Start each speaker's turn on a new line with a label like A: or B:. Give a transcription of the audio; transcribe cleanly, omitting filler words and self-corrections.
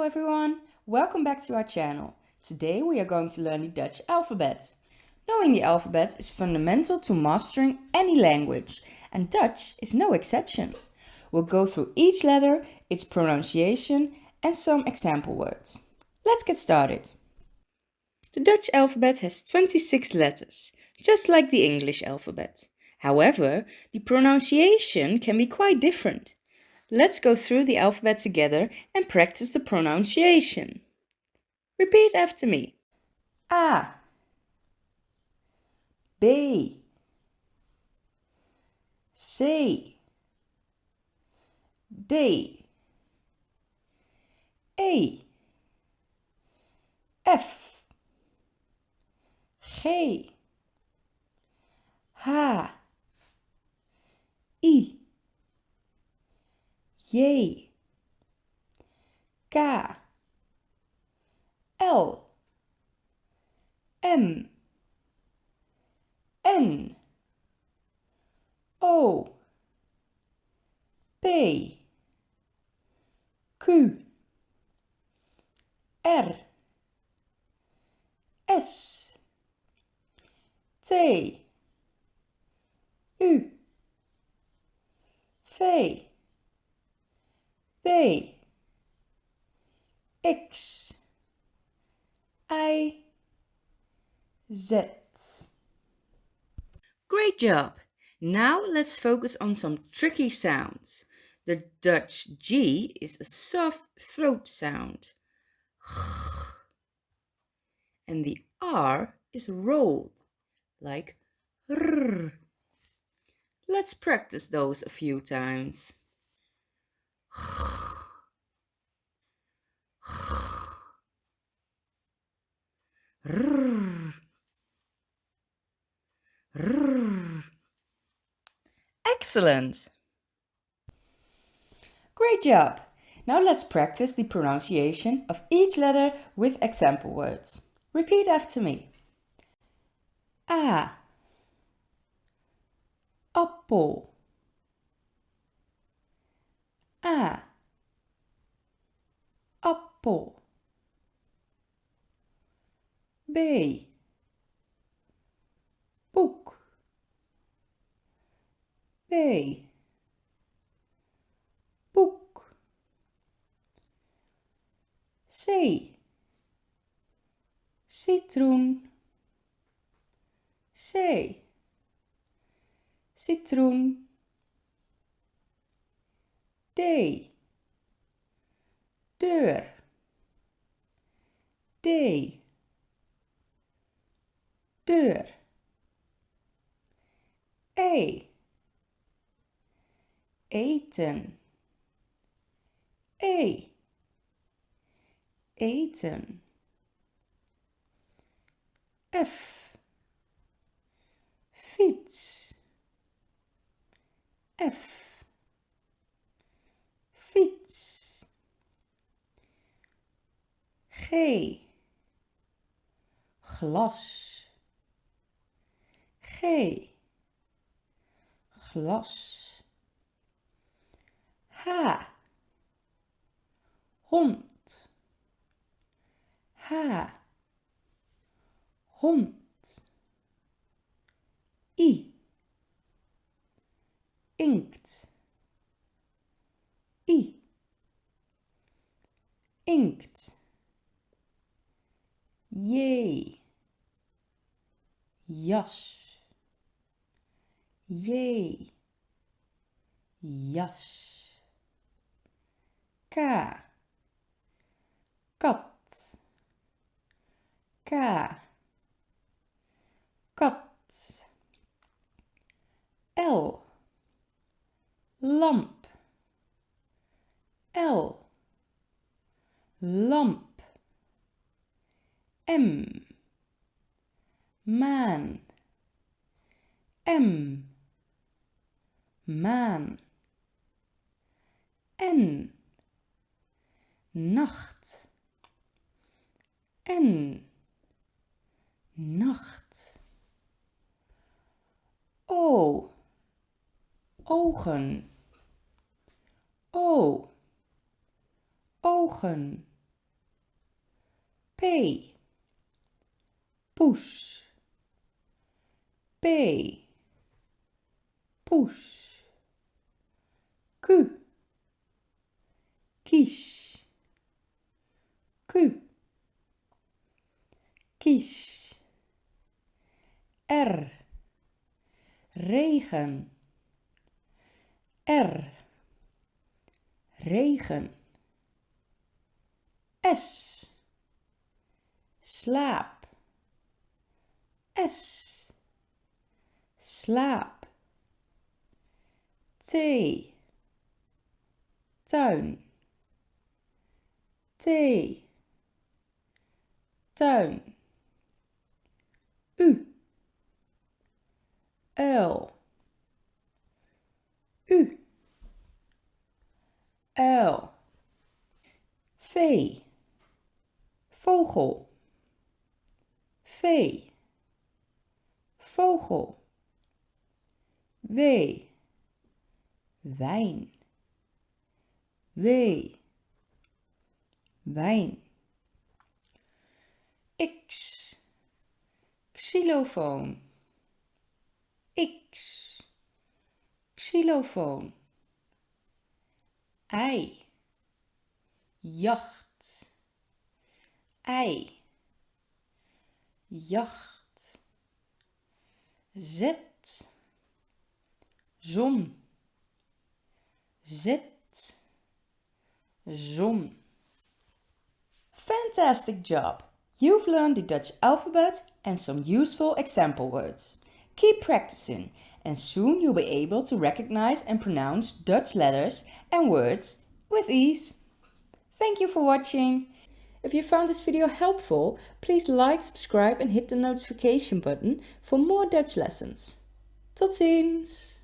A: everyone, welcome back to our channel. Today we are going to learn the Dutch alphabet. Knowing the alphabet is fundamental to mastering any language, and Dutch is no exception. We'll go through each letter, its pronunciation and some example words. Let's get started. The Dutch alphabet has 26 letters, just like the English alphabet. However, the pronunciation can be quite different. Let's go through the alphabet together and practice the pronunciation. Repeat after me. A, B, C, D, E, F, G, H, I, J, K, L, M, N, O, P, Q, R, S, T, U, V, B, X, I, Z. Great job! Now let's focus on some tricky sounds. The Dutch G is a soft throat sound. And the R is rolled, like R. Let's practice those a few times. Excellent! Great job! Now let's practice the pronunciation of each letter with example words. Repeat after me. A, appel. A, appel. B, boek. B, boek. C, citroen. C, citroen. D, deur. D, deur. E, eten. E, eten. F, fiets. F, fiets. G, glas. G, glas. H, hond. H, hond. I, inkt. I, inkt. J, jas. J, jas. K, kat. K, kat. L, lamp. L, lamp. M, maan. M, maan. N, nacht. N, nacht. O, ogen. O, ogen. poes, P, poes, Q, kies, Q, kies, R, regen, R, regen, S, slaap, S, slaap, T, tuin, T, tuin, U, uil, U, uil, V, vogel, V, vogel, W, wijn, W, wijn, X, xylofoon, X, xylofoon, Y, jacht, Y, jacht, Z, zon, Z, zon. Fantastic job! You've learned the Dutch alphabet and some useful example words. Keep practicing and soon you'll be able to recognize and pronounce Dutch letters and words with ease. Thank you for watching. If you found this video helpful, please like, subscribe and hit the notification button for more Dutch lessons. Tot ziens!